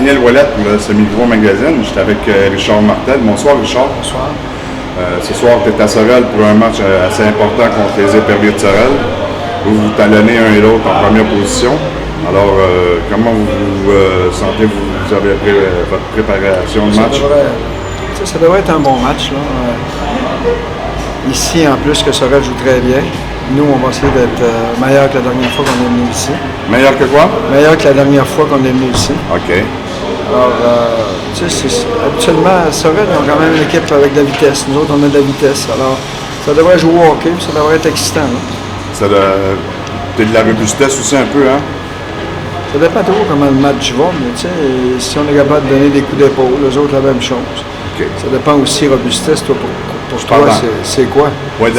Daniel Ouellet pour le Semi-Gros Magazine. J'étais avec Richard Martel. Bonsoir, Richard. Bonsoir. Ce soir, tu es à Sorel pour un match assez important contre les Éperviers de Sorel. Vous talonnez un et l'autre en première position. Alors, comment vous sentez, vous avez pris votre préparation de match? Ça devrait être un bon match. Là. Ici, en plus, que Sorel joue très bien. Nous, on va essayer d'être meilleur que la dernière fois qu'on est venu ici. Meilleur que quoi? Meilleur que la dernière fois qu'on est venu ici. OK. Alors, habituellement, Sorel, ils ont quand même une équipe avec de la vitesse. Nous autres, on a de la vitesse. Alors, ça devrait jouer au hockey, ça devrait être excitant. Ça t'as de la robustesse aussi un peu, hein? Ça dépend toujours comment le match va, mais tu sais, si on est capable de donner des coups d'épaule, les autres, la même chose. Okay. Ça dépend aussi robustesse, toi, pour toi, c'est quoi? Oui,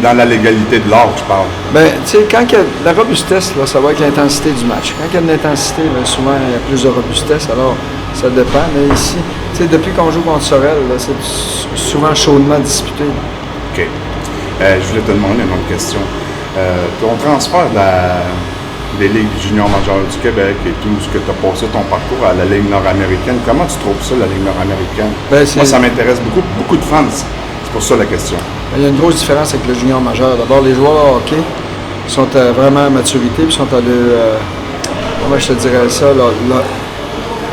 dans la légalité de l'art, je parle. Bien, tu sais, quand il y a la robustesse, là, ça va être l'intensité du match. Quand il y a de l'intensité, souvent, il y a plus de robustesse, alors ça dépend. Mais ici, tu sais, depuis qu'on joue contre Sorel, c'est souvent chaudement disputé. OK. Je voulais te demander une autre question. Ton transfert des Ligues juniors majeures du Québec et tout ce que tu as passé ton parcours à la Ligue nord-américaine, comment tu trouves ça, la Ligue nord-américaine? Moi, ça m'intéresse beaucoup. Beaucoup de fans. C'est pour ça la question. Il y a une grosse différence avec le junior majeur. D'abord, les joueurs de hockey sont vraiment à maturité, puis sont comment je te dirais ça, là,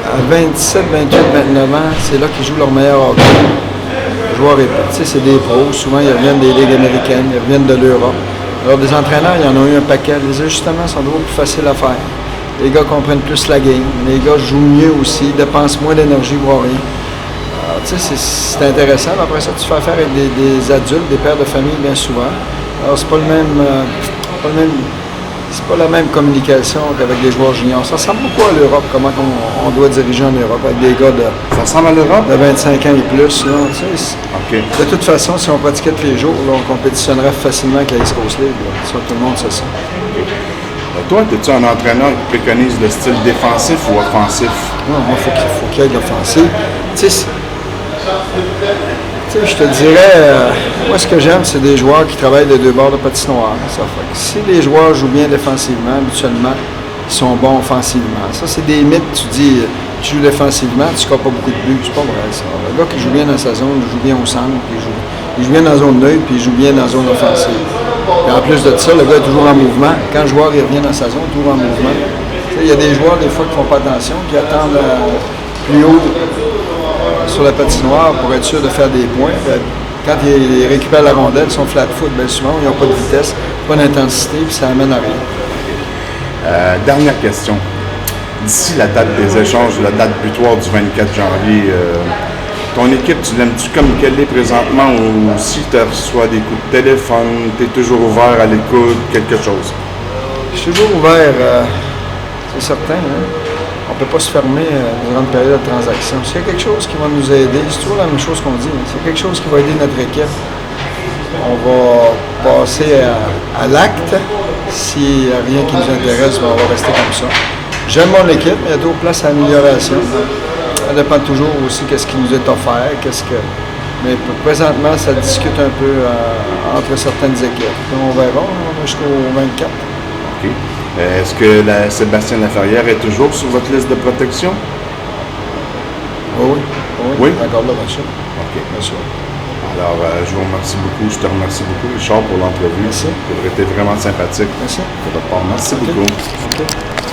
à 27, 28, 29 ans, c'est là qu'ils jouent leur meilleur hockey. Les joueurs, c'est des pros. Souvent, ils reviennent des ligues américaines, ils reviennent de l'Europe. Alors, des entraîneurs, il y en a eu un paquet. Les ajustements sont beaucoup plus faciles à faire. Les gars comprennent plus la game. Les gars jouent mieux aussi, dépensent moins d'énergie pour rien. Alors, tu sais, c'est intéressant. Après ça, tu fais affaire avec des adultes, des pères de famille, bien souvent. Alors, c'est pas la même communication qu'avec les joueurs juniors. Ça ressemble beaucoup à l'Europe, comment on doit diriger en Europe, avec des gars Ça ressemble à l'Europe? De 25 ans et plus. Là, tu sais, okay. De toute façon, si on pratiquait tous les jours, là, on compétitionnerait facilement avec la East Coast League. Ça, tout le monde sait ça. Okay. Toi, es-tu un entraîneur qui préconise le style défensif ou offensif? Non, moi, il faut qu'il y ait de l'offensive. Tu sais, je te dirais, moi, ce que j'aime, c'est des joueurs qui travaillent de deux bords de patinoire. Ça fait que si les joueurs jouent bien défensivement, habituellement, ils sont bons offensivement. Ça, c'est des mythes. Tu dis, tu joues défensivement, tu ne scores pas beaucoup de buts. C'est pas vrai, ça. Le gars qui joue bien dans sa zone, il joue bien au centre, puis il joue bien dans la zone neutre, puis il joue bien dans la zone offensive. Et en plus de ça, le gars est toujours en mouvement. Quand le joueur il revient dans sa zone, toujours en mouvement. Il y a des joueurs, des fois, qui ne font pas attention, qui attendent plus haut sur la patinoire pour être sûr de faire des points. Quand ils récupèrent la rondelle, ils sont flat-foot, bien souvent, ils n'ont pas de vitesse, pas d'intensité, puis ça amène à rien. Dernière question. D'ici la date des échanges, la date butoir du 24 janvier, ton équipe, tu l'aimes-tu comme qu'elle est présentement ou si tu reçois des coups de téléphone, tu es toujours ouvert à l'écoute, quelque chose? Je suis toujours ouvert, c'est certain. Hein? On ne peut pas se fermer durant une période de transaction. S'il y a quelque chose qui va nous aider, c'est toujours la même chose qu'on dit. S'il y a quelque chose qui va aider notre équipe, on va passer à l'acte. S'il n'y a rien qui nous intéresse, on va rester comme ça. J'aime mon équipe, mais il y a d'autres places à amélioration. Ça dépend toujours aussi de ce qui nous est offert. Mais présentement, ça discute un peu entre certaines équipes. On verra, on est jusqu'au 24. OK. Est-ce que Sébastien Laferrière est toujours sur votre liste de protection? Oui. Oui? Encore là, bien sûr. OK. Bien sûr. Alors, je vous remercie beaucoup. Je te remercie beaucoup, Richard, pour l'entrevue. Merci. Tu aurais été vraiment sympathique. Merci. De votre part. Merci beaucoup. OK.